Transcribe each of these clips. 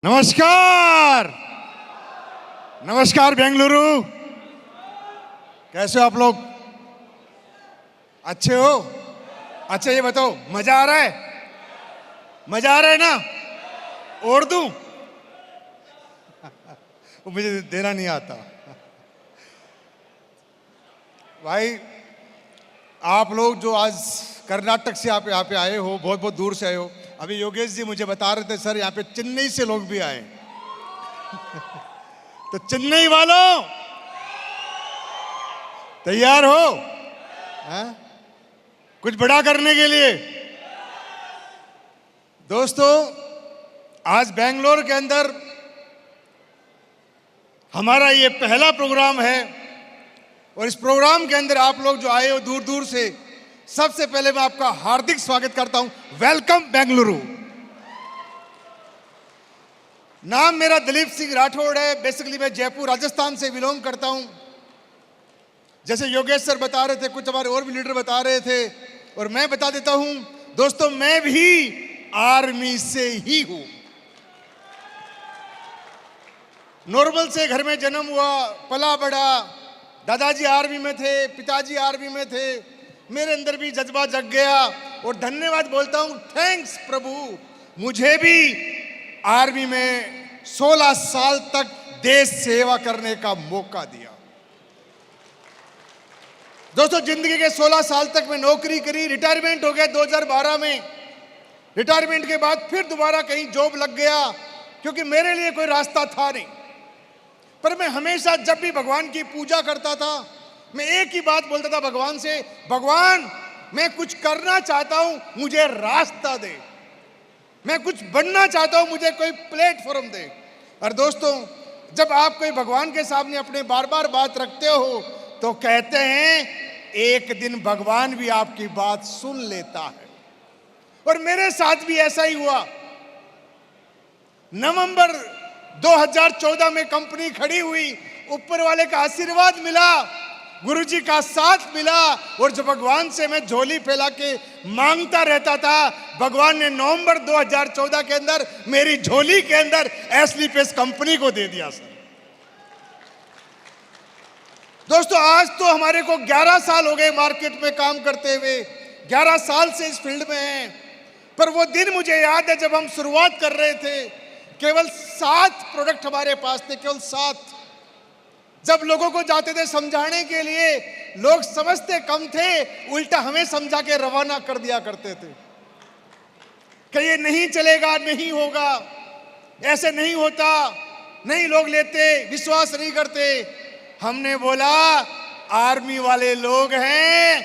नमस्कार। नमस्कार बेंगलुरु। कैसे हो आप लोग? अच्छे हो? अच्छा ये बताओ, मजा आ रहा है? मजा आ रहा है ना? और दूं? वो मुझे देना नहीं आता भाई। आप लोग जो आज कर्नाटक से आप यहाँ पे आए हो, बहुत बहुत दूर से आए हो। अभी योगेश जी मुझे बता रहे थे, सर यहाँ पे चेन्नई से लोग भी आए। तो चेन्नई वालों तैयार हो? हाँ? कुछ बड़ा करने के लिए। दोस्तों, आज बेंगलोर के अंदर हमारा ये पहला प्रोग्राम है और इस प्रोग्राम के अंदर आप लोग जो आए हो दूर दूर से, सबसे पहले मैं आपका हार्दिक स्वागत करता हूं। वेलकम बेंगलुरु। नाम मेरा दिलीप सिंह राठौड़ है। बेसिकली मैं जयपुर राजस्थान से बिलोंग करता हूं। जैसे योगेश सर बता रहे थे, कुछ हमारे और भी लीडर बता रहे थे, और मैं बता देता हूं दोस्तों, मैं भी आर्मी से ही हूं। नॉर्मल से घर में जन्म हुआ, पला बड़ा। दादाजी आर्मी में थे, पिताजी आर्मी में थे। मेरे अंदर भी जज्बा जग गया और धन्यवाद बोलता हूं, थैंक्स प्रभु, मुझे भी आर्मी में 16 साल तक देश सेवा करने का मौका दिया। दोस्तों, जिंदगी के 16 साल तक मैं नौकरी करी। रिटायरमेंट हो गया 2012 में। रिटायरमेंट के बाद फिर दोबारा कहीं जॉब लग गया, क्योंकि मेरे लिए कोई रास्ता था नहीं। पर मैं हमेशा जब भी भगवान की पूजा करता था, मैं एक ही बात बोलता था भगवान से, भगवान मैं कुछ करना चाहता हूं, मुझे रास्ता दे। मैं कुछ बनना चाहता हूं, मुझे कोई प्लेटफॉर्म दे। और दोस्तों, जब आप कोई भगवान के सामने अपने बार बार बात रखते हो, तो कहते हैं एक दिन भगवान भी आपकी बात सुन लेता है। और मेरे साथ भी ऐसा ही हुआ। नवंबर 2014 में कंपनी खड़ी हुई, ऊपर वाले का आशीर्वाद मिला, गुरुजी का साथ मिला, और जब भगवान से मैं झोली फैला के मांगता रहता था, भगवान ने नवंबर 2014 के अंदर मेरी झोली के अंदर एस्लीपेस कंपनी को दे दिया। सर दोस्तों, आज तो हमारे को 11 साल हो गए मार्केट में काम करते हुए। 11 साल से इस फील्ड में हैं। पर वो दिन मुझे याद है जब हम शुरुआत कर रहे थे, केवल 7 प्रोडक्ट हमारे पास थे, केवल 7। जब लोगों को जाते थे समझाने के लिए, लोग समझते कम थे, उल्टा हमें समझा के रवाना कर दिया करते थे कि ये नहीं चलेगा, नहीं होगा, ऐसे नहीं होता, नहीं लोग लेते, विश्वास नहीं करते। हमने बोला आर्मी वाले लोग हैं,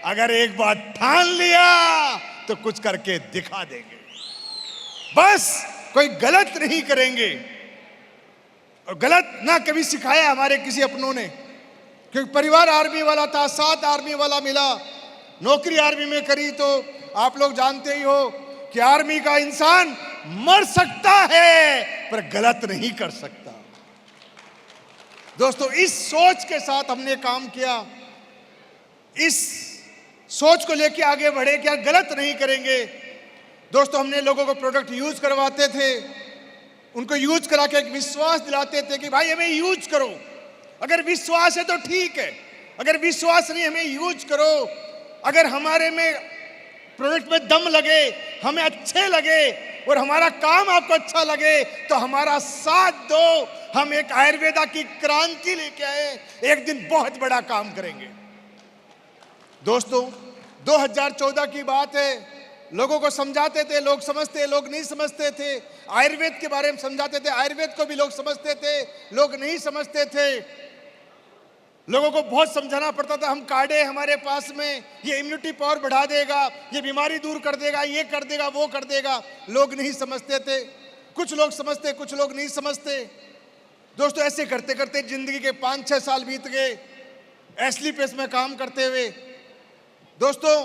अगर एक बार ठान लिया तो कुछ करके दिखा देंगे, बस कोई गलत नहीं करेंगे। और गलत ना कभी सिखाया हमारे किसी अपनों ने, क्योंकि परिवार आर्मी वाला था, 7 आर्मी वाला मिला, नौकरी आर्मी में करी। तो आप लोग जानते ही हो कि आर्मी का इंसान मर सकता है पर गलत नहीं कर सकता। दोस्तों, इस सोच के साथ हमने काम किया, इस सोच को लेके आगे बढ़े, क्या गलत नहीं करेंगे। दोस्तों, हमने लोगों को प्रोडक्ट यूज करवाते थे, उनको यूज करा के एक विश्वास दिलाते थे कि भाई हमें यूज करो। अगर विश्वास है तो ठीक है, अगर विश्वास नहीं, हमें यूज करो। अगर हमारे में प्रोडक्ट में दम लगे, हमें अच्छे लगे और हमारा काम आपको अच्छा लगे, तो हमारा साथ दो। हम एक आयुर्वेदा की क्रांति लेके आए, एक दिन बहुत बड़ा काम करेंगे। दोस्तों, 2014 की बात है। लोगों को समझाते थे, लोग समझते, लोग नहीं समझते थे। आयुर्वेद के बारे में समझाते थे, आयुर्वेद को भी लोग समझते थे, लोग नहीं समझते थे। लोगों को बहुत समझाना पड़ता था, हम काढ़े हमारे पास में, ये इम्यूनिटी पावर बढ़ा देगा, ये बीमारी दूर कर देगा, ये कर देगा, वो कर देगा। लोग नहीं समझते थे। कुछ लोग समझते, कुछ लोग नहीं समझते। दोस्तों, ऐसे करते करते जिंदगी के 5-6 साल बीत गए एस्लीपेस में काम करते हुए। दोस्तों,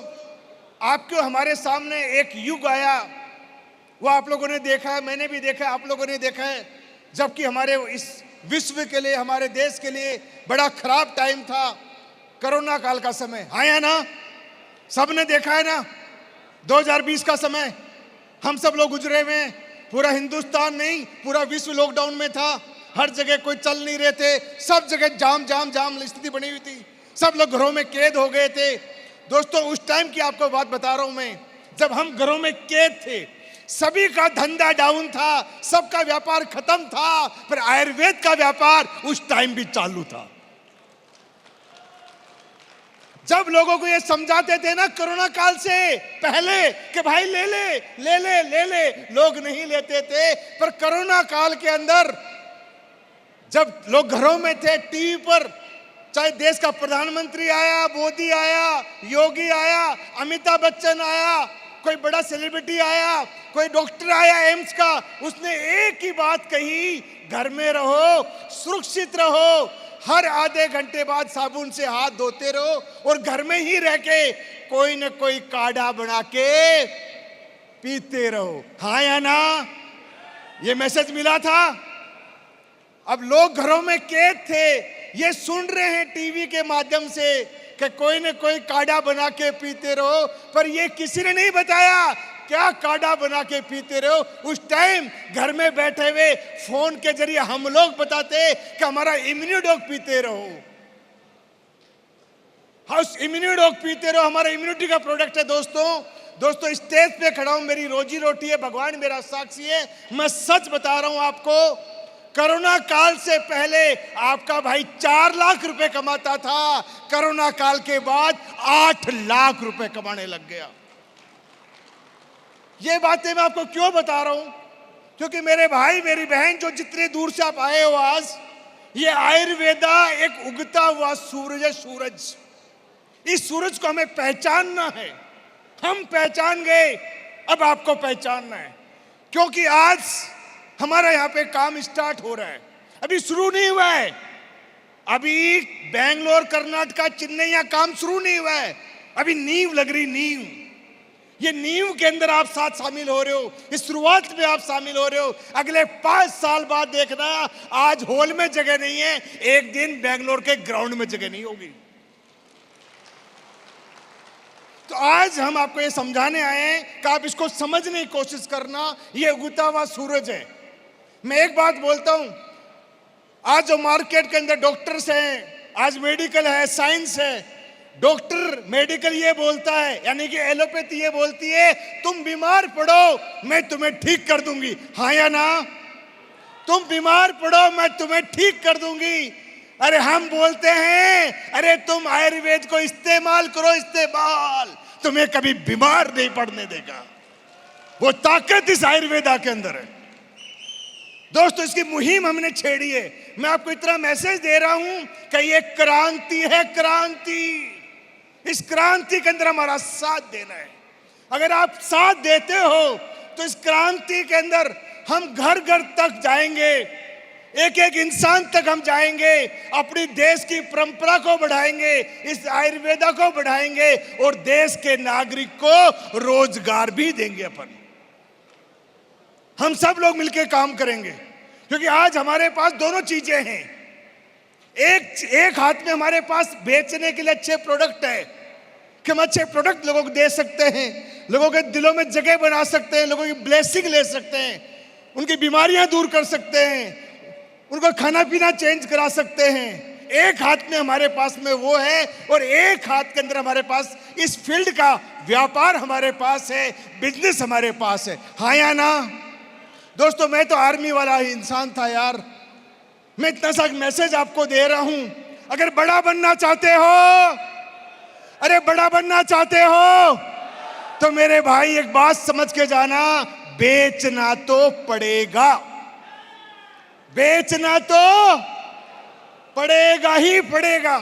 आपको हमारे सामने एक युग आया, वो आप लोगों ने देखा है, मैंने भी देखा है, आप लोगों ने देखा है, जबकि हमारे इस विश्व के लिए, हमारे देश के लिए बड़ा खराब टाइम था, कोरोना काल का समय। हाँ या ना? सबने देखा है ना? 2020 का समय हम सब लोग गुजरे हुए हैं। पूरा हिंदुस्तान नहीं, पूरा विश्व लॉकडाउन में था। हर जगह कोई चल नहीं रहे थे, सब जगह जाम जाम जाम स्थिति बनी हुई थी, सब लोग घरों में कैद हो गए थे। दोस्तों उस टाइम की आपको बात बता रहा हूं मैं, जब हम घरों में कैद थे, सभी का धंधा डाउन था, सबका व्यापार खत्म था, पर आयुर्वेद का व्यापार उस टाइम भी चालू था। जब लोगों को ये समझाते थे ना कोरोना काल से पहले कि भाई ले ले ले ले ले ले, लोग नहीं लेते थे। पर कोरोना काल के अंदर जब लोग घरों में थे, टीवी पर चाहे देश का प्रधानमंत्री आया, मोदी आया, योगी आया, अमिताभ बच्चन आया, कोई बड़ा सेलिब्रिटी आया, कोई डॉक्टर आया एम्स का, उसने एक ही बात कही, घर में रहो, सुरक्षित रहो, हर आधे घंटे बाद साबुन से हाथ धोते रहो और घर में ही रह के कोई न कोई काढ़ा बना के पीते रहो। हाँ या ना? ये मैसेज मिला था। अब लोग घरों में कैद थे, ये सुन रहे हैं टीवी के माध्यम से कि कोई न कोई काढ़ा बना के पीते रहो, पर ये किसी ने नहीं बताया क्या काढ़ा बना के पीते रहो। उस टाइम घर में बैठे हुए फोन के जरिए हम लोग बताते कि हमारा इम्यूनिडॉग पीते रहो, हाउस इम्यूनिडॉग पीते रहो, हमारा इम्यूनिटी का प्रोडक्ट है। दोस्तों स्टेज पे खड़ा हूं, मेरी रोजी रोटी है, भगवान मेरा साक्षी है, मैं सच बता रहा हूं आपको। कोरोना काल से पहले आपका भाई 4 लाख रुपए कमाता था, कोरोना काल के बाद 8 लाख रुपए कमाने लग गया। ये बातें मैं आपको क्यों बता रहा हूं? क्योंकि मेरे भाई मेरी बहन जो जितने दूर से आप आए हो आज, ये आयुर्वेदा एक उगता हुआ सूरज है। सूरज, इस सूरज को हमें पहचानना है। हम पहचान गए, अब आपको पहचानना है, क्योंकि आज हमारा यहाँ पे काम स्टार्ट हो रहा है, अभी शुरू नहीं हुआ है। अभी बेंगलोर, कर्नाटक, चेन्नई यहाँ काम शुरू नहीं हुआ है, अभी नींव लग रही, नींव। ये नींव के अंदर आप साथ शामिल हो रहे हो, इस शुरुआत में आप शामिल हो रहे हो। अगले 5 साल बाद देखना, आज हॉल में जगह नहीं है, एक दिन बेंगलोर के ग्राउंड में जगह नहीं होगी। तो आज हम आपको ये समझाने आए हैं कि आप इसको समझने की कोशिश करना, ये उगता हुआ सूरज है। मैं एक बात बोलता हूं, आज जो मार्केट के अंदर डॉक्टर्स हैं, आज मेडिकल है, साइंस है, डॉक्टर मेडिकल ये बोलता है, यानी कि एलोपैथी ये बोलती है, तुम बीमार पड़ो मैं तुम्हें ठीक कर दूंगी। हाँ या ना? तुम बीमार पड़ो मैं तुम्हें ठीक कर दूंगी। अरे हम बोलते हैं, अरे तुम आयुर्वेद को इस्तेमाल करो, इस्तेमाल, तुम्हें कभी बीमार नहीं पड़ने देगा। वो ताकत इस आयुर्वेदा के अंदर है। दोस्तों इसकी मुहिम हमने छेड़ी है। मैं आपको इतना मैसेज दे रहा हूं कि ये क्रांति है, क्रांति। इस क्रांति के अंदर हमारा साथ देना है। अगर आप साथ देते हो तो इस क्रांति के अंदर हम घर घर तक जाएंगे, एक एक इंसान तक हम जाएंगे, अपनी देश की परंपरा को बढ़ाएंगे, इस आयुर्वेदा को बढ़ाएंगे और देश के नागरिक को रोजगार भी देंगे। अपन हम सब लोग मिलकर काम करेंगे, क्योंकि आज हमारे पास दोनों चीजें हैं। एक हाथ में हमारे पास बेचने के लिए अच्छे प्रोडक्ट है कि हम अच्छे प्रोडक्ट लोगों को दे सकते हैं, लोगों के दिलों में जगह बना सकते हैं, लोगों की ब्लेसिंग ले सकते हैं, उनकी बीमारियां दूर कर सकते हैं, उनको खाना पीना चेंज करा सकते हैं। एक हाथ में हमारे पास में वो है और एक हाथ के अंदर हमारे पास इस फील्ड का व्यापार हमारे पास है, बिजनेस हमारे पास है। हाँ या ना? दोस्तों मैं तो आर्मी वाला ही इंसान था यार। मैं इतना सा मैसेज आपको दे रहा हूं, अगर बड़ा बनना चाहते हो, अरे बड़ा बनना चाहते हो तो मेरे भाई एक बात समझ के जाना, बेचना तो पड़ेगा, बेचना तो पड़ेगा ही पड़ेगा।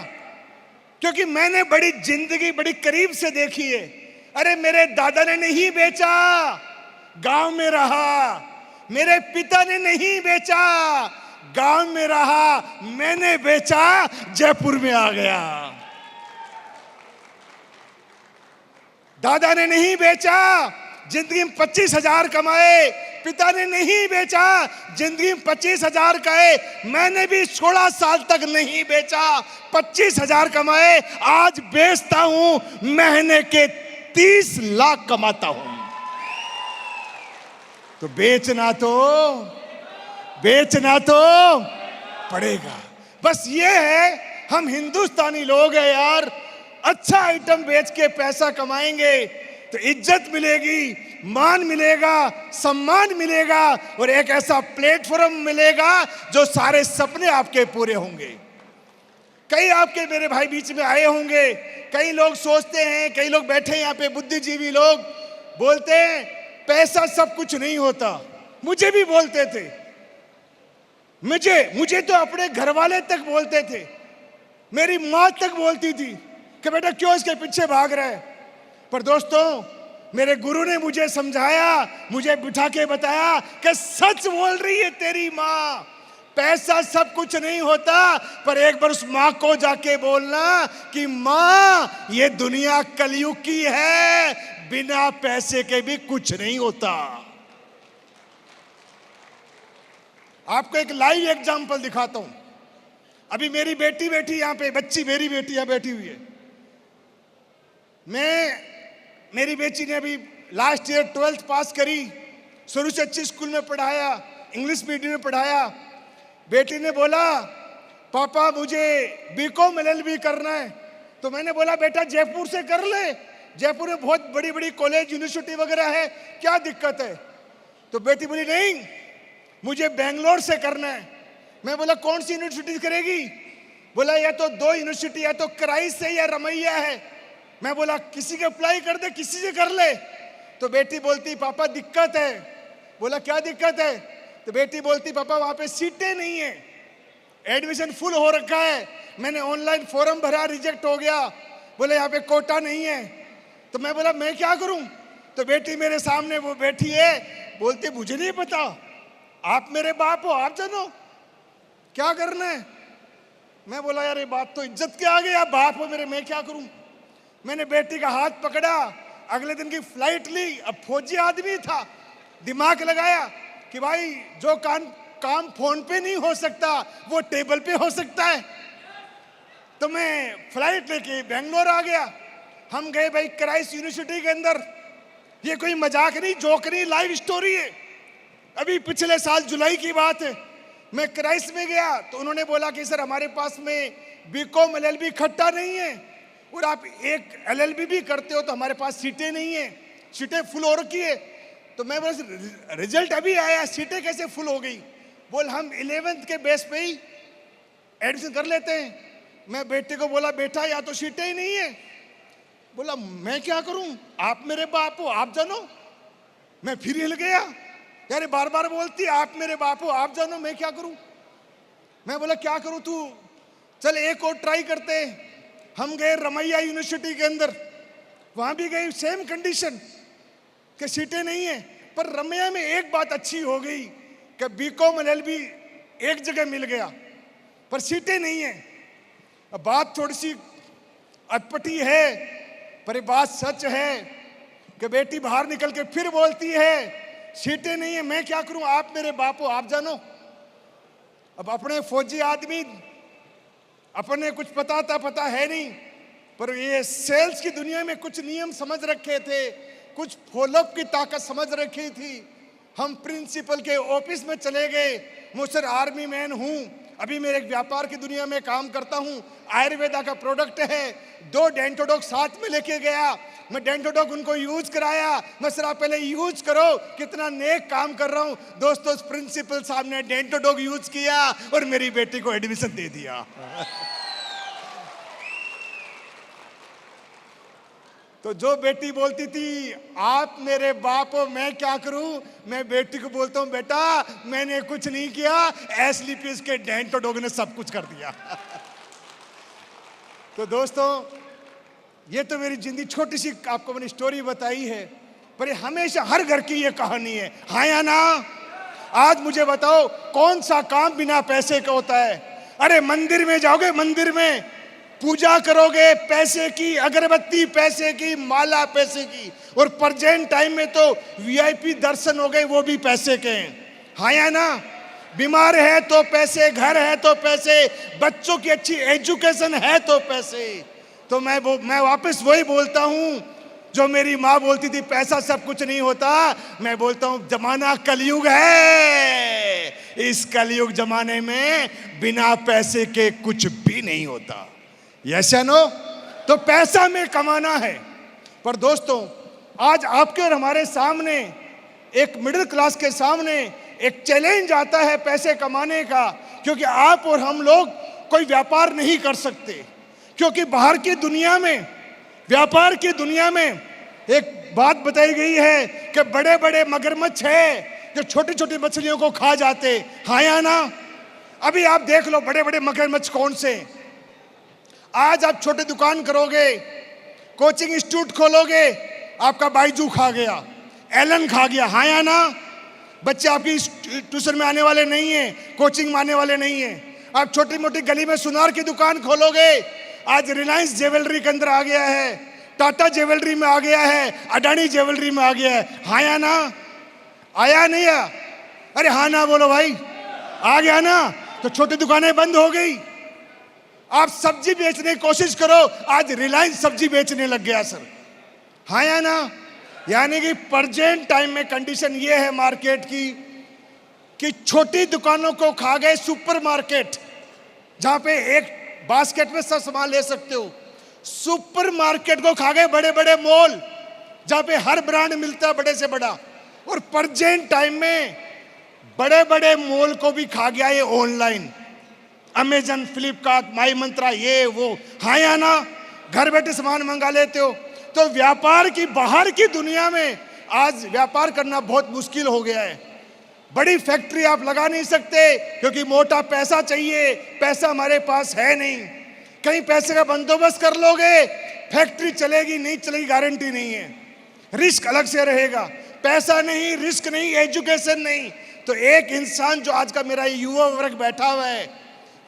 क्योंकि मैंने बड़ी जिंदगी बड़ी करीब से देखी है। अरे मेरे दादा ने नहीं बेचा, गांव में रहा, मेरे पिता ने नहीं बेचा, गांव में रहा, मैंने बेचा, जयपुर में आ गया। दादा ने नहीं बेचा, जिंदगी में 25,000 कमाए, पिता ने नहीं बेचा, जिंदगी में 25,000 कमाए, मैंने भी 16 साल तक नहीं बेचा, 25,000 कमाए, आज बेचता हूं, महीने के 30 लाख कमाता हूं। तो बेचना तो पड़ेगा। बस ये है, हम हिंदुस्तानी लोग हैं यार, अच्छा आइटम बेच के पैसा कमाएंगे तो इज्जत मिलेगी, मान मिलेगा, सम्मान मिलेगा और एक ऐसा प्लेटफॉर्म मिलेगा जो सारे सपने आपके पूरे होंगे। कई आपके मेरे भाई बीच में आए होंगे, कई लोग सोचते हैं, कई लोग बैठे यहाँ पे बुद्धिजीवी लोग बोलते हैं पैसा सब कुछ नहीं होता। मुझे भी बोलते थे, मुझे तो अपने घर वाले तक बोलते थे, मेरी माँ तक बोलती थी कि बेटा क्यों इसके पीछे भाग रहा है। पर दोस्तों, मेरे गुरु ने मुझे समझाया, मुझे बिठा के बताया कि सच बोल रही है तेरी माँ, पैसा सब कुछ नहीं होता। पर एक बार उस माँ को जाके बोलना कि माँ ये दुनिया कलयुग की है, बिना पैसे के भी कुछ नहीं होता। आपको एक लाइव एग्जांपल दिखाता हूं। अभी मेरी बेटी बैठी यहाँ पे, बच्ची मेरी बेटी यहाँ बैठी हुई है। मेरी बेटी ने अभी लास्ट ईयर 12th पास करी, शुरू से अच्छी स्कूल में पढ़ाया, इंग्लिश मीडियम में पढ़ाया। बेटी ने बोला पापा मुझे बीकॉम LLB करना है। तो मैंने बोला बेटा जयपुर से कर ले, जयपुर में बहुत बड़ी बड़ी कॉलेज यूनिवर्सिटी वगैरह है, क्या दिक्कत है। तो बेटी बोली नहीं मुझे बेंगलोर से करना है। मैं बोला कौन सी यूनिवर्सिटी करेगी। बोला या तो 2 यूनिवर्सिटी, या तो क्राइस्ट है या रमैया है। मैं बोला किसी के अप्लाई कर दे, किसी से कर ले। तो बेटी बोलती पापा दिक्कत है। बोला क्या दिक्कत है। तो बेटी बोलती पापा वहां पे सीटें नहीं है, एडमिशन फुल हो रखा है, मैंने ऑनलाइन फॉर्म भरा, रिजेक्ट हो गया। बोले यहाँ पे कोटा नहीं है। तो मैं बोला मैं क्या करूं। तो बेटी मेरे सामने वो बैठी है, बोलती मुझे नहीं पता, आप मेरे बाप हो, आप जानो क्या करना है। मैं बोला यार ये बात तो इज्जत के आगे, आप बाप हो मेरे, मैं क्या करूं। मैंने बेटी का हाथ पकड़ा, अगले दिन की फ्लाइट ली। अब फौजी आदमी था, दिमाग लगाया कि भाई जो काम फोन पे नहीं हो सकता वो टेबल पे हो सकता है। तो मैं फ्लाइट लेके बेंगलोर आ गया। हम गए भाई क्राइस्ट यूनिवर्सिटी के अंदर। ये कोई मजाक नहीं, जोक नहीं, लाइव स्टोरी है। अभी पिछले साल जुलाई की बात है, मैं क्राइस्ट में गया तो उन्होंने बोला कि सर हमारे पास में बीकॉम LLB इकट्ठा नहीं है, और आप एक LLB भी करते हो तो हमारे पास सीटें नहीं है, सीटें फुल हो रखी है। तो मैं बस रिजल्ट अभी आया, सीटें कैसे फुल हो गई। बोल हम 11th के बेस पे ही एडमिशन कर लेते हैं। मैं बेटे को बोला बेटा या तो सीटें ही नहीं है। बोला मैं क्या करूं, आप मेरे बाप हो, आप जानो। मैं फिर हिल गया, यार बार बार बोलती आप मेरे बाप हो, आप जानो, मैं क्या करूं। मैं बोला क्या करूं, तू चल एक और ट्राई करते हैं। हम गए रमैया यूनिवर्सिटी के अंदर, वहां भी गए, सेम कंडीशन कि सीटें नहीं है। पर रमैया में एक बात अच्छी हो गई कि बीकॉम LLB एक जगह मिल गया, पर सीटें नहीं है। अब बात थोड़ी सी अटपटी है, पर ये बात सच है कि बेटी बाहर निकल के फिर बोलती है सीटें नहीं है, मैं क्या करूं, आप मेरे बाप हो, आप जानो। अब अपने फौजी आदमी, अपने कुछ पता है नहीं, पर ये सेल्स की दुनिया में कुछ नियम समझ रखे थे, कुछ फॉलोअप की ताकत समझ रखी थी। हम प्रिंसिपल के ऑफिस में चले गए। मैं सर आर्मी मैन हूँ, अभी मेरे एक व्यापार की दुनिया में काम करता हूँ, आयुर्वेदा का प्रोडक्ट है। 2 डेंटोडॉक साथ में लेके गया, मैं डेंटोडॉक उनको यूज कराया। मैं सर आप पहले यूज करो, कितना नेक काम कर रहा हूँ। दोस्तों प्रिंसिपल साहब ने डेंटोडॉक यूज किया और मेरी बेटी को एडमिशन दे दिया। तो जो बेटी बोलती थी आप मेरे बाप हो, मैं क्या करूं, मैं बेटी को बोलता हूं बेटा मैंने कुछ नहीं किया, एस्लीपीस के डेंटोडॉग ने सब कुछ कर दिया। तो दोस्तों ये तो मेरी जिंदगी छोटी सी आपको मैंने स्टोरी बताई है, पर ये हमेशा हर घर की ये कहानी है, हाँ या ना। आज मुझे बताओ कौन सा काम बिना पैसे का होता है। अरे मंदिर में जाओगे, मंदिर में पूजा करोगे पैसे की, अगरबत्ती पैसे की, माला पैसे की, और प्रेजेंट टाइम में तो VIP दर्शन हो गए, वो भी पैसे के हैं, हाँ या ना। बीमार है तो पैसे, घर है तो पैसे, बच्चों की अच्छी एजुकेशन है तो पैसे। तो मैं वापस वही बोलता हूँ जो मेरी माँ बोलती थी पैसा सब कुछ नहीं होता, मैं बोलता हूं जमाना कलयुग है। इस कलयुग जमाने में बिना पैसे के कुछ भी नहीं होता। यस या नो? तो पैसा में कमाना है। पर दोस्तों, आज आपके और हमारे सामने, एक मिडिल क्लास के सामने एक चैलेंज आता है पैसे कमाने का, क्योंकि आप और हम लोग कोई व्यापार नहीं कर सकते, क्योंकि बाहर की दुनिया में, व्यापार की दुनिया में एक बात बताई गई है कि बड़े बड़े मगरमच्छ है जो छोटी छोटी मछलियों को खा जाते। हाँ या ना? अभी आप देख लो बड़े बड़े मगरमच्छ कौन से। आज आप छोटी दुकान करोगे, कोचिंग इंस्टीट्यूट खोलोगे, आपका बाइजू खा गया, एलन खा गया। हाँ या ना? बच्चे आपकी ट्यूशन में आने वाले नहीं है, कोचिंग में आने वाले नहीं है। आप छोटी मोटी गली में सुनार की दुकान खोलोगे, आज रिलायंस ज्वेलरी के अंदर आ गया है, टाटा ज्वेलरी में आ गया है, अडानी ज्वेलरी में आ गया है। हाँ या ना? आया नहीं आया? अरे हाँ ना बोलो भाई, आ गया ना? तो छोटी दुकानें बंद हो गई। आप सब्जी बेचने की कोशिश करो, आज रिलायंस सब्जी बेचने लग गया सर। हाँ या ना? यानी कि प्रेजेंट टाइम में कंडीशन ये है मार्केट की कि छोटी दुकानों को खा गए सुपरमार्केट, जहां पे एक बास्केट में सब सामान ले सकते हो। सुपरमार्केट को खा गए बड़े बड़े मॉल, जहां पे हर ब्रांड मिलता है बड़े से बड़ा। और प्रेजेंट टाइम में बड़े बड़े मॉल को भी खा गया ये ऑनलाइन, अमेजन, फ्लिपकार्ट, माई मंत्रा, ये वो। हाँ या ना? घर बैठे सामान मंगा लेते हो। तो व्यापार की बाहर की दुनिया में आज व्यापार करना बहुत मुश्किल हो गया है। बड़ी फैक्ट्री आप लगा नहीं सकते क्योंकि मोटा पैसा चाहिए, पैसा हमारे पास है नहीं। कहीं पैसे का बंदोबस्त कर लोगे, फैक्ट्री चलेगी नहीं चलेगी गारंटी नहीं है, रिस्क अलग से रहेगा। पैसा नहीं, रिस्क नहीं, एजुकेशन नहीं। तो एक इंसान जो आज का मेरा युवा वर्ग बैठा हुआ है,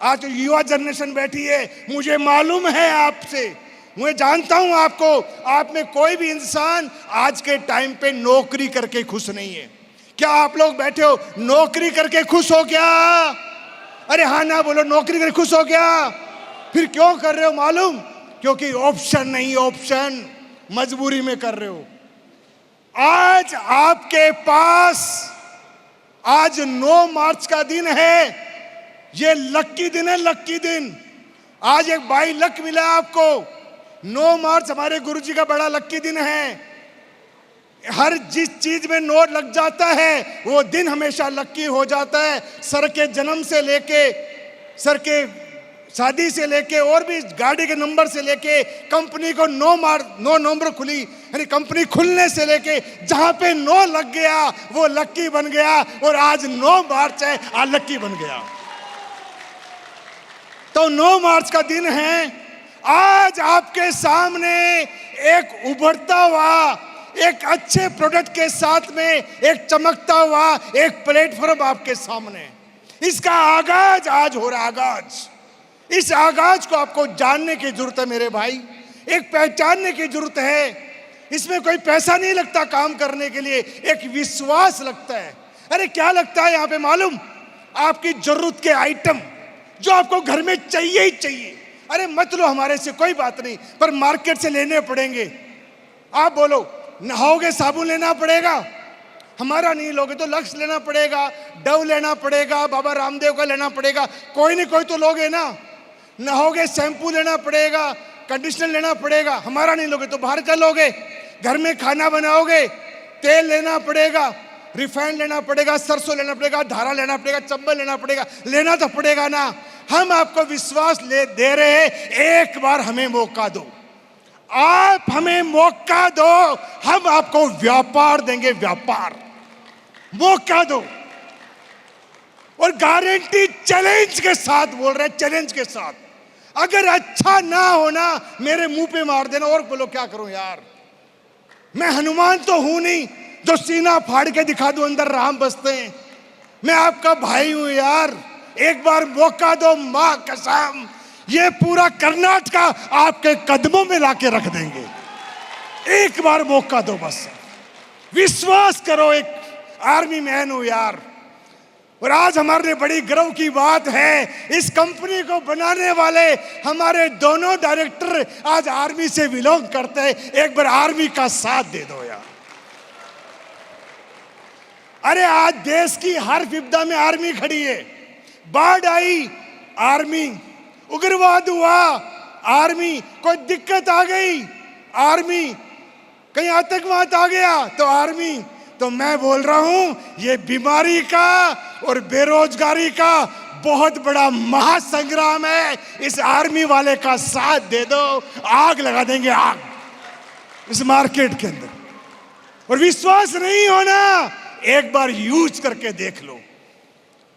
आज जो युवा जनरेशन बैठी है, मुझे मालूम है आपसे, मैं जानता हूं आपको, आप में कोई भी इंसान आज के टाइम पे नौकरी करके खुश नहीं है। क्या आप लोग बैठे हो नौकरी करके खुश हो क्या? अरे हाँ ना बोलो, नौकरी करके खुश हो क्या? फिर क्यों कर रहे हो मालूम? क्योंकि ऑप्शन नहीं, ऑप्शन मजबूरी में कर रहे हो। आज आपके पास, आज 9 मार्च का दिन है, ये लक्की दिन है, लक्की दिन। आज एक बाई लक मिला आपको। 9 मार्च हमारे गुरुजी का बड़ा लक्की दिन है। हर जिस चीज में नोट लग जाता है वो दिन हमेशा लक्की हो जाता है। सर के जन्म से लेके, सर के शादी से लेके, और भी गाड़ी के नंबर से लेके, कंपनी को 9 नवंबर खुली, यानी कंपनी खुलने से लेके जहां पे 9 लग गया वो लक्की बन गया। और आज 9 मार्च है, आज लक्की बन गया। तो 9 मार्च का दिन है। आज आपके सामने एक उभरता हुआ, एक अच्छे प्रोडक्ट के साथ में एक चमकता हुआ एक प्लेटफॉर्म आपके सामने, इसका आगाज आज हो रहा है। आगाज, इस आगाज को आपको जानने की जरूरत है मेरे भाई, एक पहचानने की जरूरत है। इसमें कोई पैसा नहीं लगता काम करने के लिए, एक विश्वास लगता है। अरे क्या लगता है यहाँ पे मालूम? आपकी जरूरत के आइटम जो आपको घर में चाहिए ही चाहिए। अरे मत लो हमारे से, कोई बात नहीं, पर मार्केट से लेने पड़ेंगे। आप बोलो नहाओगे साबुन लेना पड़ेगा, हमारा नहीं लोगे तो लक्स लेना पड़ेगा, डव लेना पड़ेगा, बाबा रामदेव का लेना पड़ेगा, कोई नहीं कोई तो लोगे ना। नहाओगे शैम्पू लेना पड़ेगा, कंडीशनर लेना पड़ेगा, हमारा नहीं लोगे तो बाहर का लोगे। घर में खाना बनाओगे, तेल लेना पड़ेगा, रिफाइंड लेना पड़ेगा, सरसों लेना पड़ेगा, धारा लेना पड़ेगा, चंबल लेना पड़ेगा, लेना तो पड़ेगा ना। हम आपको विश्वास दे रहे हैं, एक बार हमें मौका दो, आप हमें मौका दो, हम आपको व्यापार देंगे, व्यापार मौका दो। और गारंटी चैलेंज के साथ बोल रहे हैं, चैलेंज के साथ। अगर अच्छा ना होना मेरे मुंह पे मार देना, और बोलो क्या करूं यार, मैं हनुमान तो हूं नहीं जो सीना फाड़ के दिखा दूं अंदर राम बसते हैं। मैं आपका भाई हूं यार, एक बार मौका दो, मां कसम ये पूरा कर्नाटका आपके कदमों में लाके रख देंगे। एक बार मौका दो बस, विश्वास करो, एक आर्मी मैन हूं यार। और आज हमारे लिए बड़ी गर्व की बात है, इस कंपनी को बनाने वाले हमारे दोनों डायरेक्टर आज आर्मी से बिलोंग करते हैं। एक बार आर्मी का साथ दे दो यार। अरे आज देश की हर विपदा में आर्मी खड़ी है। बाढ़ आई, आर्मी। उग्रवाद हुआ, आर्मी। कोई दिक्कत आ गई, आर्मी। कहीं आतंकवाद आ गया तो आर्मी। तो मैं बोल रहा हूं, ये बीमारी का और बेरोजगारी का बहुत बड़ा महासंग्राम है। इस आर्मी वाले का साथ दे दो, आग लगा देंगे, आग इस मार्केट के अंदर। और विश्वास नहीं होना, एक बार यूज करके देख लो।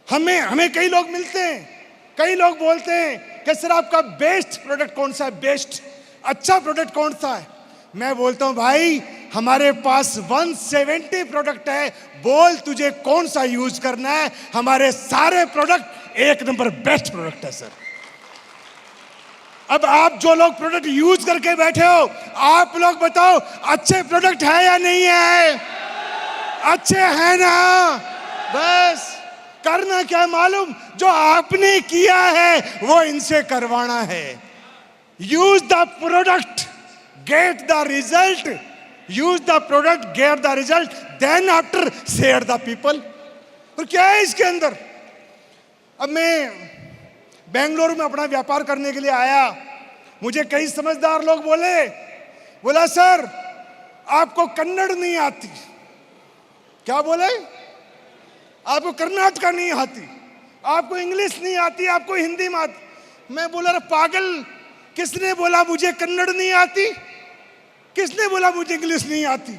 हमें कई लोग मिलते हैं, कई लोग बोलते हैं कि सर आपका बेस्ट प्रोडक्ट कौन सा है, बेस्ट अच्छा प्रोडक्ट कौन सा है। मैं बोलता हूं भाई हमारे पास 170 प्रोडक्ट है, बोल तुझे कौन सा यूज करना है। हमारे सारे प्रोडक्ट एक नंबर बेस्ट प्रोडक्ट है सर। अब आप जो लोग प्रोडक्ट यूज करके बैठे हो, आप लोग बताओ अच्छे प्रोडक्ट है या नहीं है? अच्छे हैं ना? बस करना क्या मालूम, जो आपने किया है वो इनसे करवाना है। Use the product, get the result. Use the product, get the result. Then after share the people. और क्या है इसके अंदर? अब मैं बेंगलुरु में अपना व्यापार करने के लिए आया। मुझे कई समझदार लोग बोला सर आपको कन्नड़ नहीं आती। क्या बोले? आपको कर्नाटका नहीं आती, आपको इंग्लिश नहीं आती, आपको हिंदी में आती। मैं बोला अरे पागल, किसने बोला मुझे कन्नड़ नहीं आती? किसने बोला मुझे इंग्लिश नहीं आती?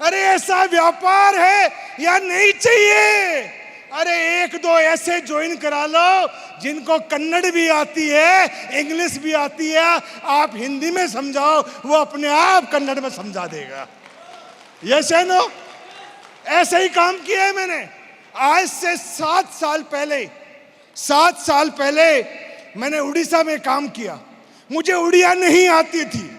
अरे ऐसा व्यापार है या नहीं चाहिए? अरे एक दो ऐसे ज्वाइन करा लो जिनको कन्नड़ भी आती है, इंग्लिश भी आती है। आप हिंदी में समझाओ, वो अपने आप कन्नड़ में समझा देगा। यस है नो? ऐसे ही काम किया है मैंने। आज से 7 साल पहले मैंने उड़ीसा में काम किया। मुझे उड़िया नहीं आती थी।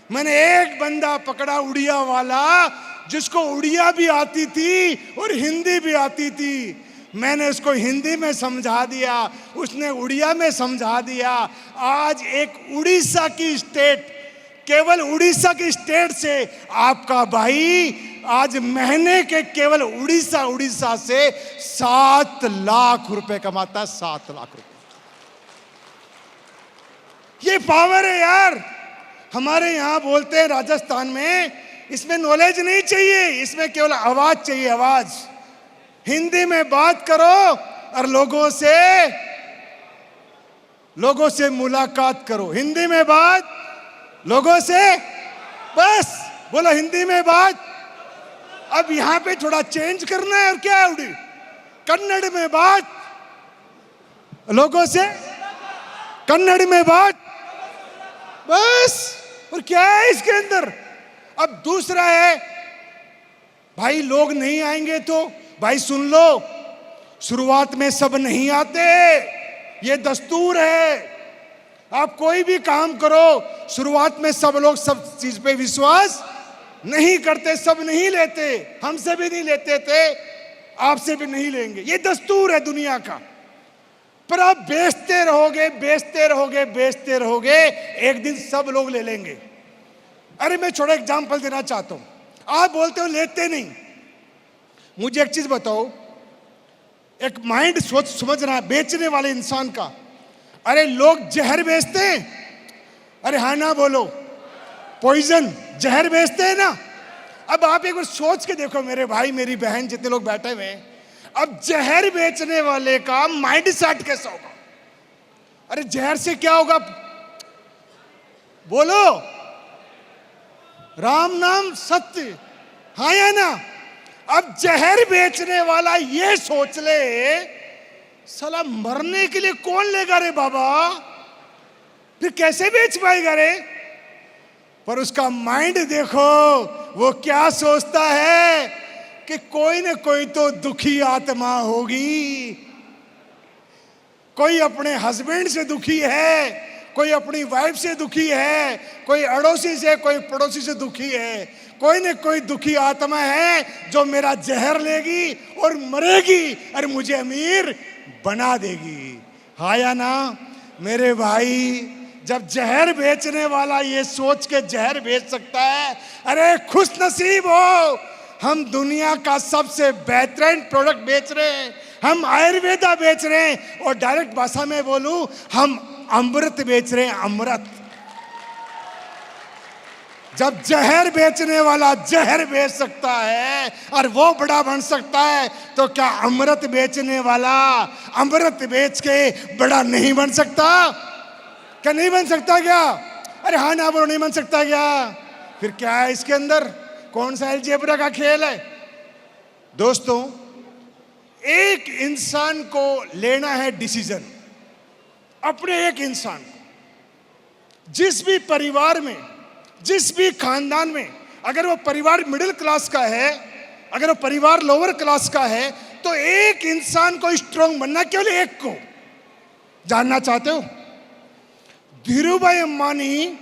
मैंने एक बंदा पकड़ा उड़िया वाला, जिसको उड़िया भी आती थी और हिंदी भी आती थी। मैंने उसको हिंदी में समझा दिया, उसने उड़िया में समझा दिया। आज एक उड़ीसा की स्टेट, केवल उड़ीसा की स्टेट से आपका भाई आज महीने के केवल उड़ीसा से 7 लाख रुपए कमाता है। 7 लाख रुपए, ये पावर है यार। हमारे यहाँ बोलते हैं राजस्थान में, इसमें नॉलेज नहीं चाहिए, इसमें केवल आवाज चाहिए, आवाज। हिंदी में बात करो और लोगों से मुलाकात करो। हिंदी में बात, लोगों से बस बोलो हिंदी में बात। अब यहाँ पे थोड़ा चेंज करना है और क्या है उड़ी, कन्नड़ में बात, लोगों से कन्नड़ में बात, बस। और क्या है इसके अंदर? अब दूसरा है भाई, लोग नहीं आएंगे तो भाई सुन लो, शुरुआत में सब नहीं आते, ये दस्तूर है। आप कोई भी काम करो, शुरुआत में सब लोग सब चीज पे विश्वास नहीं करते, सब नहीं लेते। हमसे भी नहीं लेते थे, आपसे भी नहीं लेंगे, ये दस्तूर है दुनिया का। पर आप बेचते रहोगे, एक दिन सब लोग ले लेंगे। अरे मैं छोटा एग्जांपल देना चाहता हूं। आप बोलते हो लेते नहीं, मुझे एक चीज बताओ, एक माइंड सोच समझना बेचने वाले इंसान का। अरे लोग जहर बेचते हैं, अरे हाँ ना बोलो, पॉइजन जहर बेचते हैं ना। अब आप एक बार सोच के देखो मेरे भाई मेरी बहन जितने लोग बैठे हुए हैं, अब जहर बेचने वाले का माइंड सेट कैसा होगा? अरे जहर से क्या होगा? बोलो, राम नाम सत्य, हाँ या ना? अब जहर बेचने वाला ये सोच ले, साला मरने के लिए कौन लेगा रे बाबा, फिर कैसे बेच पाएगा रे? पर उसका माइंड देखो, वो क्या सोचता है कि कोई न कोई तो दुखी आत्मा होगी, कोई अपने हस्बैंड से दुखी है, कोई अपनी वाइफ से दुखी है, कोई अड़ोसी से, कोई पड़ोसी से दुखी है, कोई न कोई दुखी आत्मा है जो मेरा जहर लेगी और मरेगी और मुझे अमीर बना देगी। हाँ या ना मेरे भाई? जब जहर बेचने वाला ये सोच के जहर बेच सकता है, अरे खुश नसीब हो, हम दुनिया का सबसे बेहतरीन प्रोडक्ट बेच रहे हैं, हम आयुर्वेदा बेच रहे हैं, और डायरेक्ट भाषा में बोलूं, हम अमृत बेच रहे हैं, अमृत। जब जहर बेचने वाला जहर बेच सकता है और वो बड़ा बन सकता है, तो क्या अमृत बेचने वाला अमृत बेच के बड़ा नहीं बन सकता? क्या नहीं बन सकता क्या? अरे हाँ ना बोलो, नहीं बन सकता क्या? फिर क्या है इसके अंदर? कौन सा अलजेब्रा का खेल है? दोस्तों, एक इंसान को लेना है डिसीजन, अपने एक इंसान को। जिस भी परिवार में, जिस भी खानदान में, अगर वो परिवार मिडिल क्लास का है, अगर वो परिवार लोअर क्लास का है, तो एक इंसान को स्ट्रांग बनना, केवल एक को। जानना चाहते हो? धीरूभाई अंबानी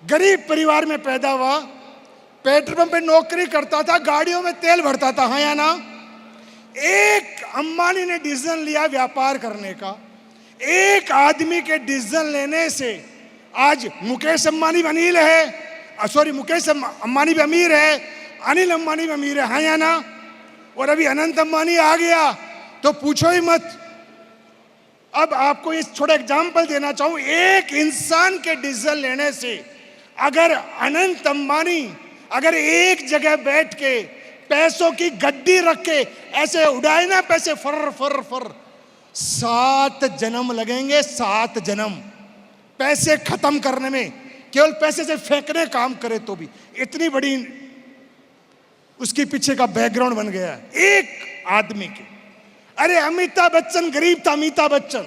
गरीब परिवार में पैदा हुआ, पेट्रोल पंप पे नौकरी करता था, गाड़ियों में तेल भरता था। हाँ या ना? एक अंबानी ने डिसीजन लिया व्यापार करने का। एक आदमी के डिसीजन लेने से आज मुकेश अंबानी भी अनिल है, सॉरी मुकेश अंबानी भी अमीर है, अनिल अंबानी भी अमीर है। हाँ या ना? और अभी अनंत अंबानी आ गया तो पूछो ही मत। अब आपको इस छोटा एग्जाम्पल देना चाहूं, एक इंसान के डिसीजन लेने से अगर अनंत अंबानी अगर एक जगह बैठ के पैसों की गड्डी रख के ऐसे उड़ाए ना पैसे, फर फर फर, 7 जन्म लगेंगे, 7 जन्म पैसे खत्म करने में। केवल पैसे से फेंकने काम करे तो भी इतनी बड़ी उसके पीछे का बैकग्राउंड बन गया है एक आदमी के। अरे अमिताभ बच्चन गरीब था, अमिताभ बच्चन,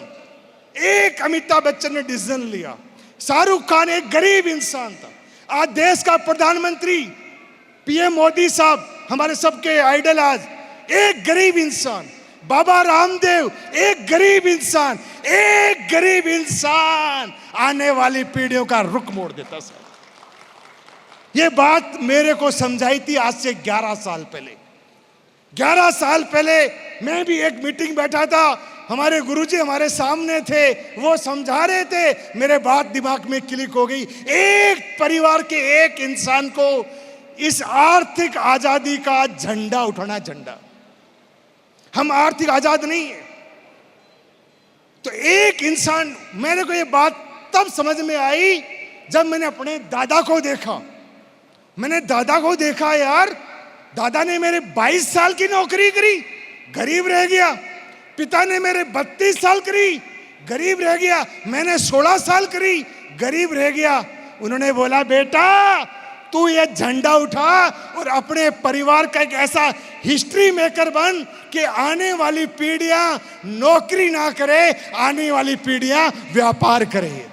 एक अमिताभ बच्चन ने डिसीजन लिया। शाहरुख खान एक गरीब इंसान था, आज देश का प्रधानमंत्री पीएम मोदी साहब हमारे सबके आइडल, आज एक गरीब इंसान। बाबा रामदेव एक गरीब इंसान, एक गरीब इंसान आने वाली पीढ़ियों का रुख मोड़ देता। सर ये बात मेरे को समझाई थी आज से 11 साल पहले। 11 साल पहले मैं भी एक मीटिंग बैठा था, हमारे गुरुजी हमारे सामने थे, वो समझा रहे थे, मेरे बात दिमाग में क्लिक हो गई। एक परिवार के एक इंसान को इस आर्थिक आजादी का झंडा उठाना, झंडा। हम आर्थिक आजाद नहीं है, तो एक इंसान। मेरे को ये बात तब समझ में आई जब मैंने अपने दादा को देखा। मैंने दादा को देखा, यार दादा ने मेरे 22 साल की नौकरी करी, गरीब रह गया। पिता ने मेरे 32 साल करी, गरीब रह गया। मैंने 16 साल करी, गरीब रह गया। उन्होंने बोला, बेटा तू ये झंडा उठा और अपने परिवार का एक ऐसा हिस्ट्री मेकर बन कि आने वाली पीढ़ियां नौकरी ना करे, आने वाली पीढ़ियां व्यापार करे।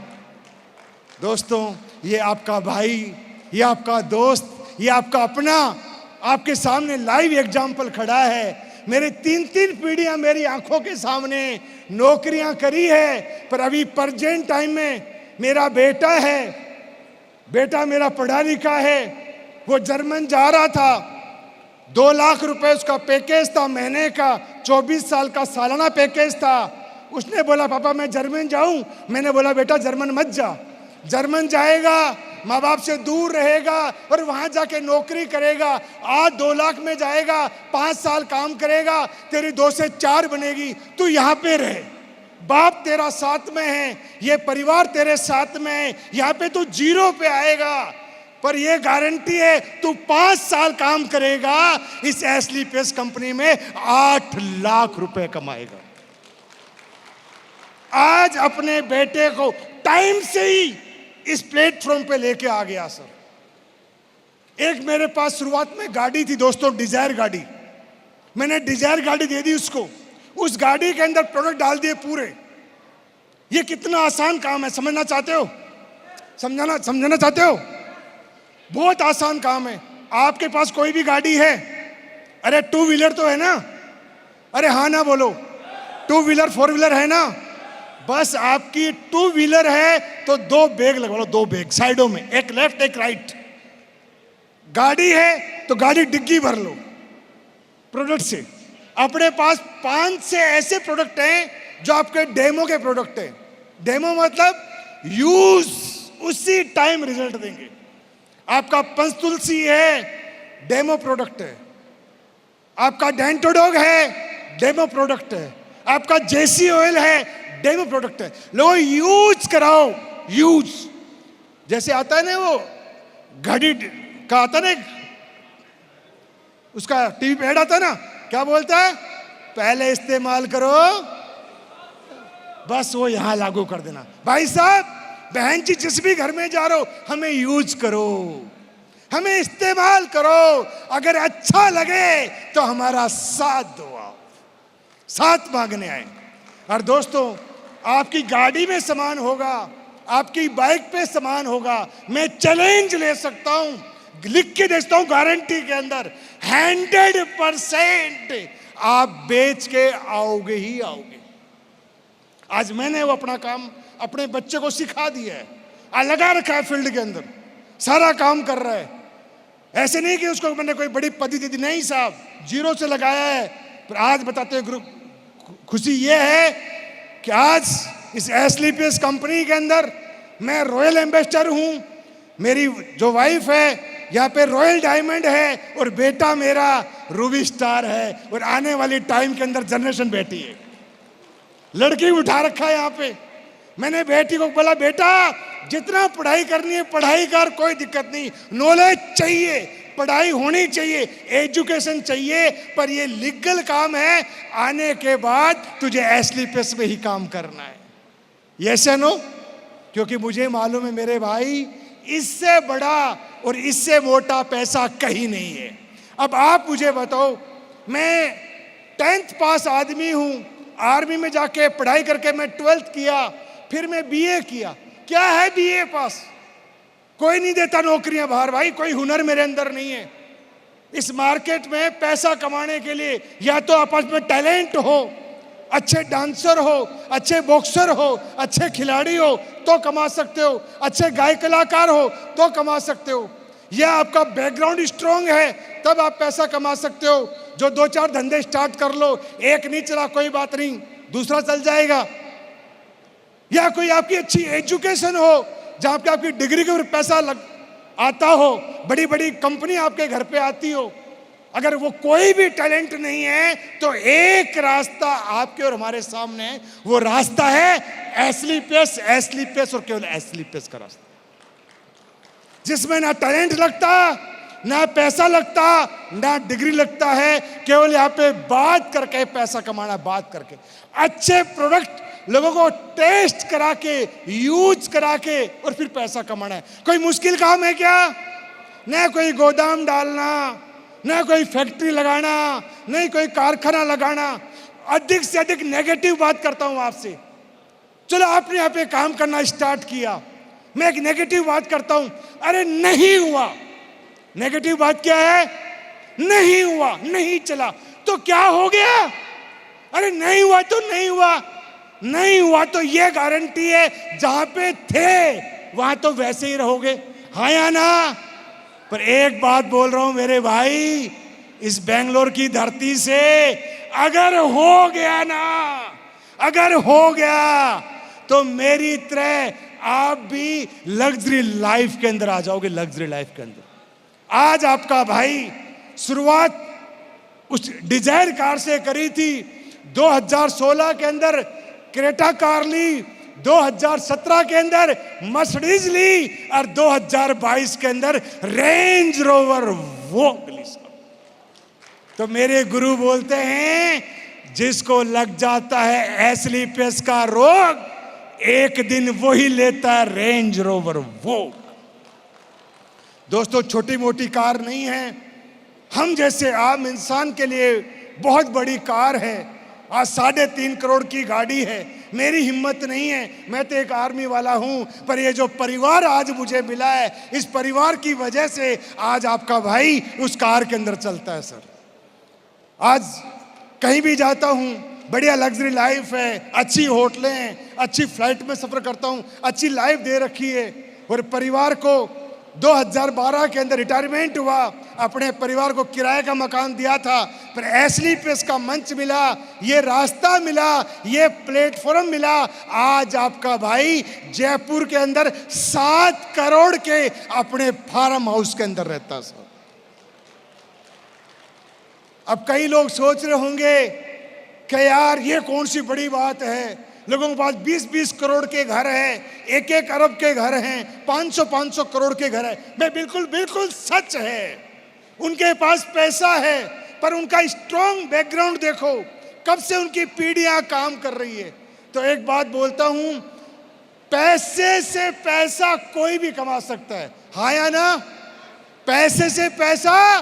दोस्तों, ये आपका भाई, ये आपका दोस्त, ये आपका अपना आपके सामने लाइव एग्जाम्पल खड़ा है। मेरे 3-3 पीढ़ियां मेरी आंखों के सामने नौकरियां करी है, पर अभी प्रेजेंट टाइम में मेरा बेटा है, बेटा मेरा पढ़ा लिखा है, वो जर्मन जा रहा था। 2 लाख रुपए उसका पैकेज था महीने का, 24 साल का सालाना पैकेज था। उसने बोला, पापा मैं जर्मन जाऊं। मैंने बोला, बेटा जर्मन मत जा। जर्मन जाएगा, माँ बाप से दूर रहेगा और वहां जाके नौकरी करेगा। आज 2 लाख में जाएगा, 5 साल काम करेगा, तेरी 2 से 4 बनेगी। तू यहाँ पे रहे, बाप तेरा साथ में है, ये परिवार तेरे साथ में है, यहाँ पे तू 0 पे आएगा, पर ये गारंटी है तू 5 साल काम करेगा, इस एसलीपीएस कंपनी में 8 लाख रुपए कमाएगा। आज अपने बेटे को टाइम से ही इस प्लेटफॉर्म पे लेके आ गया। सर एक मेरे पास शुरुआत में गाड़ी थी दोस्तों, डिजायर गाड़ी। मैंने डिजायर गाड़ी दे दी उसको, उस गाड़ी के अंदर प्रोडक्ट डाल दिए पूरे। ये कितना आसान काम है, समझना चाहते हो? समझना चाहते हो? बहुत आसान काम है। आपके पास कोई भी गाड़ी है, अरे 2 व्हीलर तो है ना? अरे हाँ ना बोलो, 2 व्हीलर 4 व्हीलर है ना? बस आपकी टू व्हीलर है तो 2 बैग लगवा लो, 2 बैग साइडों में, एक लेफ्ट एक राइट। गाड़ी है तो गाड़ी डिग्गी भर लो प्रोडक्ट से। अपने पास 5 से ऐसे प्रोडक्ट हैं जो आपके डेमो के प्रोडक्ट हैं। डेमो मतलब यूज उसी टाइम रिजल्ट देंगे। आपका पंचतुलसी है, डेमो प्रोडक्ट है। आपका डेंटोडॉग है, डेमो प्रोडक्ट है। आपका जेसी ऑयल है, डेमो प्रोडक्ट है। लोगों यूज कराओ, यूज। जैसे आता है ना वो घड़ी का आता है ना, उसका टीवी पे ऐड आता है ना, क्या बोलता है? पहले इस्तेमाल करो, बस वो यहां लागू कर देना। भाई साहब बहन जी, जिस भी घर में जा रहे हो, हमें यूज करो, हमें इस्तेमाल करो। अगर अच्छा लगे तो हमारा साथ दो, आओ साथ मांगने आए। और दोस्तों, आपकी गाड़ी में सामान होगा, आपकी बाइक पे सामान होगा। मैं चैलेंज ले सकता हूं, लिख के दे सकता हूं गारंटी के अंदर, 100% आप बेच के आओगे ही आओगे। आज मैंने वो अपना काम अपने बच्चे को सिखा दिया है, लगा रखा है फील्ड के अंदर, सारा काम कर रहा है। ऐसे नहीं कि उसको मैंने कोई बड़ी पद्धति दी, नहीं साहब, 0 से लगाया है। पर आज बताते हैं ग्रुप, खुशी ये है कि आज इस एसलीपीएस कंपनी के अंदर मैं रॉयल एम्बेसडर हूं। मेरी जो वाइफ है यहाँ पे रॉयल डायमंड है, और बेटा मेरा रूबी स्टार है, और आने वाली टाइम के अंदर जनरेशन बेटी है। लड़की उठा रखा है यहाँ पे। मैंने बेटी को बोला, बेटा जितना पढ़ाई करनी है पढ़ाई कर, कोई दिक्कत नहीं, नॉलेज चाहिए, पढ़ाई होनी चाहिए, एजुकेशन चाहिए, पर ये लीगल काम है, आने के बाद तुझे एसलीपीएस में ही काम करना है। यस या नो? क्योंकि मुझे मालूम है मेरे भाई, इससे बड़ा और इससे मोटा पैसा कहीं नहीं है। अब आप मुझे बताओ, मैं 10th पास आदमी हूं, आर्मी में जाके पढ़ाई करके मैं 12th किया, फिर मैं बीए किया। क्या है बीए पास? कोई नहीं देता नौकरियां बाहर भाई, कोई हुनर मेरे अंदर नहीं है। इस मार्केट में पैसा कमाने के लिए या तो आपस में टैलेंट हो, अच्छे डांसर हो, अच्छे बॉक्सर हो, अच्छे खिलाड़ी हो तो कमा सकते हो, अच्छे गायक कलाकार हो तो कमा सकते हो, या आपका बैकग्राउंड स्ट्रांग है तब आप पैसा कमा सकते हो। जो 2-4 धंधे स्टार्ट कर लो, एक नहीं चला कोई बात नहीं, दूसरा चल जाएगा। या कोई आपकी अच्छी एजुकेशन हो, जहां पे आपकी डिग्री के ऊपर पैसा आता हो, बड़ी बड़ी कंपनी आपके घर पे आती हो। अगर वो कोई भी टैलेंट नहीं है तो एक रास्ता आपके और हमारे सामने है, वो रास्ता है एसलीपीएस, एसलीपीएस और केवल एसलीपीएस का रास्ता, जिसमें ना टैलेंट लगता, ना पैसा लगता, ना डिग्री लगता है। केवल यहाँ पे बात करके पैसा कमाना, बात करके अच्छे प्रोडक्ट लोगों को टेस्ट करा के, यूज करा के, और फिर पैसा कमाना है। कोई मुश्किल काम है क्या? ना कोई गोदाम डालना, ना कोई फैक्ट्री लगाना, नहीं कोई कारखाना लगाना। अधिक से अधिक नेगेटिव बात करता हूं आपसे। चलो आपने यहाँ पे काम करना स्टार्ट किया, मैं एक नेगेटिव बात करता हूं, अरे नहीं हुआ। नेगेटिव बात क्या है? नहीं हुआ, नहीं चला, तो क्या हो गया? अरे नहीं हुआ तो नहीं हुआ, नहीं हुआ तो ये गारंटी है जहां पे थे वहां तो वैसे ही रहोगे, हाँ या ना? पर एक बात बोल रहा हूं मेरे भाई, इस बेंगलोर की धरती से अगर हो गया ना, अगर हो गया तो मेरी तरह आप भी लग्जरी लाइफ के अंदर आ जाओगे, लग्जरी लाइफ के अंदर। आज आपका भाई शुरुआत उस डिजायर कार से करी थी, 2016 के अंदर क्रेटा कार ली, 2017 के अंदर मर्सिडीज ली, और 2022 के अंदर रेंज रोवर वोग ली। तो मेरे गुरु बोलते हैं, जिसको लग जाता है एसलीपीएस का रोग, एक दिन वही लेता है रेंज रोवर वोग। दोस्तों, छोटी मोटी कार नहीं है, हम जैसे आम इंसान के लिए बहुत बड़ी कार है। आज 3.5 करोड़ की गाड़ी है। मेरी हिम्मत नहीं है, मैं तो एक आर्मी वाला हूं, पर ये जो परिवार आज मुझे मिला है, इस परिवार की वजह से आज आपका भाई उस कार के अंदर चलता है। सर, आज कहीं भी जाता हूं, बढ़िया लग्जरी लाइफ है, अच्छी होटलें हैं, अच्छी फ्लाइट में सफ़र करता हूँ, अच्छी लाइफ दे रखी है। और परिवार को 2012 के अंदर रिटायरमेंट हुआ, अपने परिवार को किराए का मकान दिया था, पर एसली पे इसका मंच मिला, ये रास्ता मिला, ये प्लेटफॉर्म मिला। आज आपका भाई जयपुर के अंदर 7 करोड़ के अपने फार्म हाउस के अंदर रहता साहब। अब कई लोग सोच रहे होंगे कि यार ये कौन सी बड़ी बात है, लोगों के पास 20-20 करोड़ के घर हैं, 1-1 अरब के घर हैं, 500-500 करोड़ के घर हैं। मैं बिल्कुल सच है, उनके पास पैसा है, पर उनका स्ट्रॉन्ग बैकग्राउंड देखो, कब से उनकी पीढ़ियां काम कर रही है। तो एक बात बोलता हूं, पैसे से पैसा कोई भी कमा सकता है, हाँ या ना? पैसे से पैसा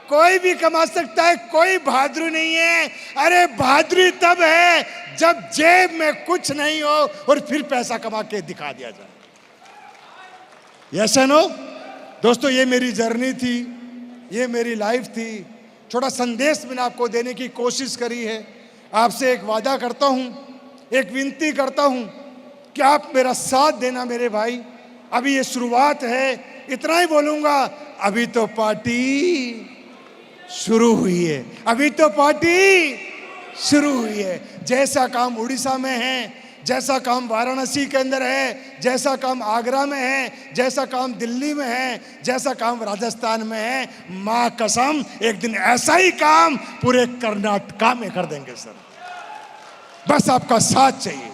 कोई भी कमा सकता है, कोई बहादुरी नहीं है। अरे बहादुरी तब है जब जेब में कुछ नहीं हो और फिर पैसा कमा के दिखा दिया जाए। यस नो दोस्तों, ये मेरी जर्नी थी, ये मेरी लाइफ थी। छोटा संदेश मैंने आपको देने की कोशिश करी है। आपसे एक वादा करता हूं, एक विनती करता हूं कि आप मेरा साथ देना मेरे भाई। अभी ये शुरुआत है, इतना ही बोलूंगा, अभी तो पार्टी शुरू हुई है, अभी तो पार्टी शुरू हुई है। जैसा काम उड़ीसा में है, जैसा काम वाराणसी के अंदर है, जैसा काम आगरा में है, जैसा काम दिल्ली में है, जैसा काम राजस्थान में है, मां कसम एक दिन ऐसा ही काम पूरे कर्नाटका में कर देंगे सर। बस आपका साथ चाहिए।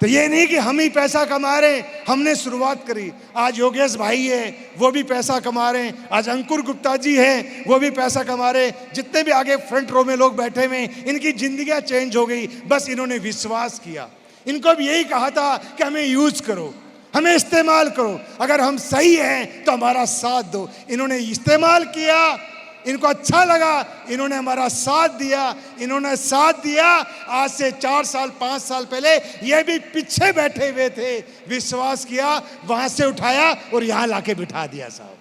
तो ये नहीं कि हम ही पैसा कमा रहे, हमने शुरुआत करी। आज योगेश भाई है, वो भी पैसा कमा रहे हैं। आज अंकुर गुप्ता जी हैं, वो भी पैसा कमा रहे हैं। जितने भी आगे फ्रंट रो में लोग बैठे हुए, इनकी जिंदगियां चेंज हो गई, बस इन्होंने विश्वास किया। इनको भी यही कहा था कि हमें यूज करो, हमें इस्तेमाल करो, अगर हम सही हैं तो हमारा साथ दो। इन्होंने इस्तेमाल किया, इनको अच्छा लगा, इन्होंने हमारा साथ दिया, इन्होंने साथ दिया। आज से 4 साल 5 साल पहले ये भी पीछे बैठे हुए थे, विश्वास किया, वहां से उठाया और यहां लाके बिठा दिया साहब।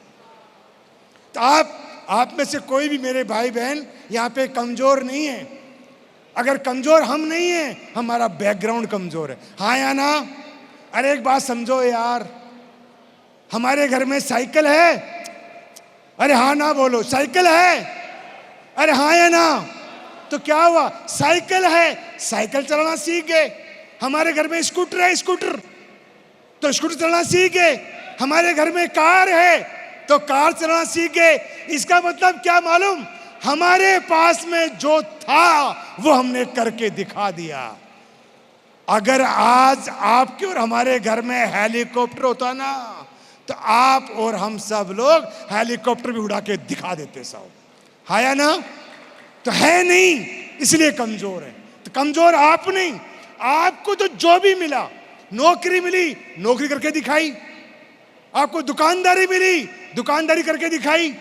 तो आप में से कोई भी मेरे भाई बहन यहाँ पे कमजोर नहीं है। अगर कमजोर हम नहीं है, हमारा बैकग्राउंड कमजोर है, हाँ या ना? अरे एक बात समझो यार, हमारे घर में साइकिल है, अरे हाँ ना बोलो, साइकिल है, अरे हाँ या ना? तो क्या हुआ, साइकिल है, साइकिल चलाना सीख गए। हमारे घर में स्कूटर है, स्कूटर, तो स्कूटर चलाना सीख गए। हमारे घर में कार है, तो कार चलाना सीख गए। इसका मतलब क्या मालूम, हमारे पास में जो था वो हमने करके दिखा दिया। अगर आज आपके और हमारे घर में हेलीकॉप्टर होता ना, तो आप और हम सब लोग हेलीकॉप्टर भी उड़ा के दिखा देते साहब, हाँ या ना? तो है नहीं, इसलिए कमजोर है। तो कमजोर आप नहीं, आपको तो जो भी मिला, नौकरी मिली, नौकरी करके दिखाई। आपको दुकानदारी मिली, दुकानदारी करके दिखाई।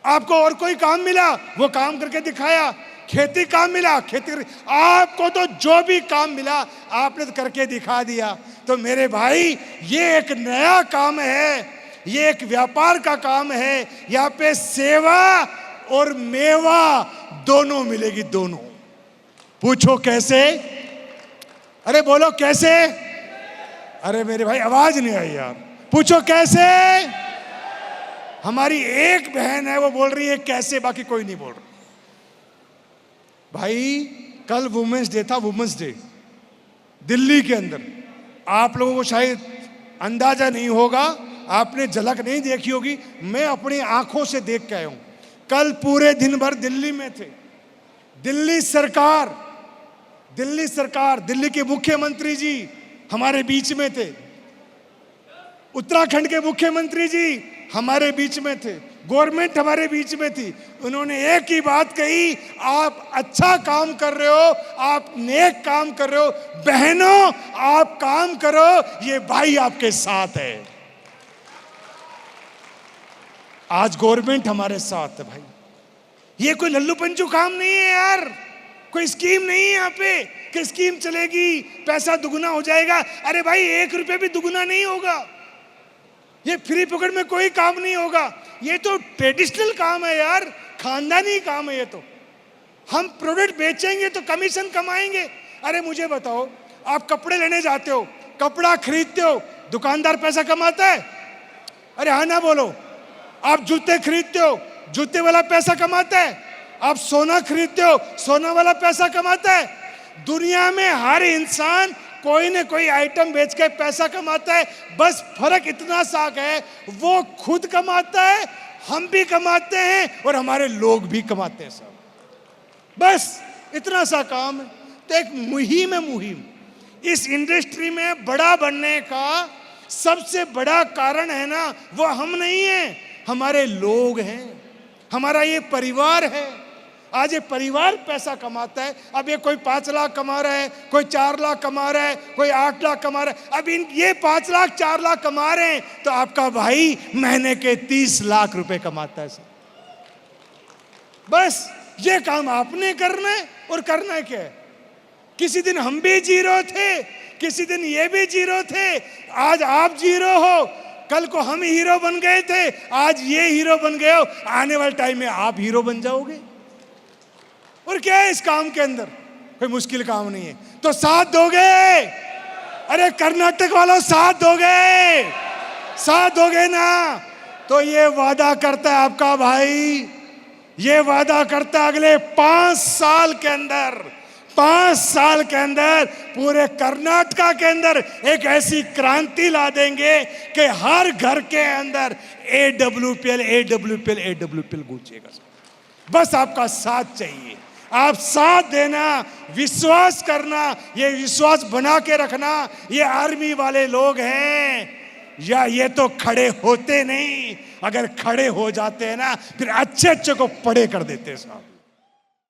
आपको और कोई काम मिला, वो काम करके दिखाया। खेती काम मिला, खेती आपको तो जो भी काम मिला आपने तो करके दिखा दिया। तो मेरे भाई, ये एक नया काम है, ये एक व्यापार का काम है। यहाँ पे सेवा और मेवा दोनों मिलेगी, दोनों। पूछो कैसे? अरे बोलो कैसे? अरे मेरे भाई आवाज नहीं आई यार, पूछो कैसे? हमारी एक बहन है, वो बोल रही है कैसे, बाकी कोई नहीं बोल रहा। भाई कल वुमेन्स डे था, वुमेन्स डे दिल्ली के अंदर। आप लोगों को शायद अंदाजा नहीं होगा, आपने झलक नहीं देखी होगी, मैं अपनी आंखों से देख के आया हूं। कल पूरे दिन भर दिल्ली में थे। दिल्ली सरकार, दिल्ली के मुख्यमंत्री जी हमारे बीच में थे, उत्तराखंड के मुख्यमंत्री जी हमारे बीच में थे, गवर्नमेंट हमारे बीच में थी। उन्होंने एक ही बात कही, आप अच्छा काम कर रहे हो, आप नेक काम कर रहे हो, बहनों आप काम करो, ये भाई आपके साथ है। आज गवर्नमेंट हमारे साथ है भाई। ये कोई लल्लू पंचू काम नहीं है यार, कोई स्कीम नहीं है यहाँ पे कि स्कीम चलेगी पैसा दुगुना हो जाएगा। अरे भाई 1 रुपये भी दुगुना नहीं होगा, ये फ्री पॉकेट में कोई काम नहीं होगा। ये तो ट्रेडिशनल काम है यार, खानदानी काम है ये तो। हम प्रोडक्ट बेचेंगे तो कमीशन कमाएंगे। अरे मुझे बताओ, आप कपड़े लेने जाते हो, कपड़ा खरीदते हो, दुकानदार पैसा कमाता है? अरे हाँ ना बोलो। आप जूते खरीदते हो, जूते वाला पैसा कमाता है? आप सोना खरीदते हो, सोना वाला पैसा कमाता है? दुनिया में हर इंसान कोई न कोई आइटम बेच के पैसा कमाता है। बस फर्क इतना सा है, वो खुद कमाता है, हम भी कमाते हैं और हमारे लोग भी कमाते हैं सब। बस इतना सा काम है। तो एक मुहिम है, मुहिम। इस इंडस्ट्री में बड़ा बनने का सबसे बड़ा कारण है ना, वो हम नहीं हैं, हमारे लोग हैं, हमारा ये परिवार है। आज ये परिवार पैसा कमाता है। अब ये कोई 5 लाख कमा रहा है, कोई 4 लाख कमा रहा है, कोई 8 लाख कमा रहा है। अब ये 5 लाख 4 लाख कमा रहे हैं तो आपका भाई महीने के 30 लाख रुपए कमाता है सर। बस ये काम आपने करना है। और करना है क्या है? किसी दिन हम भी जीरो थे, किसी दिन ये भी जीरो थे, आज आप जीरो हो। कल को हम हीरो बन गए थे, आज ये हीरो बन गए हो, आने वाले टाइम में आप हीरो बन जाओगे। और क्या है इस काम के अंदर? कोई मुश्किल काम नहीं है। तो साथ दोगे? अरे कर्नाटक वालों, साथ दोगे? साथ दोगे ना? तो ये वादा करता है आपका भाई, ये वादा करता है अगले 5 साल के अंदर, 5 साल के अंदर पूरे कर्नाटका के अंदर एक ऐसी क्रांति ला देंगे कि हर घर के अंदर AWPL गूंजेगा। बस आपका साथ चाहिए, आप साथ देना, विश्वास करना, ये विश्वास बना के रखना। ये आर्मी वाले लोग हैं या ये तो खड़े होते नहीं, अगर खड़े हो जाते हैं ना फिर अच्छे अच्छे को पड़े कर देते हैं साहब।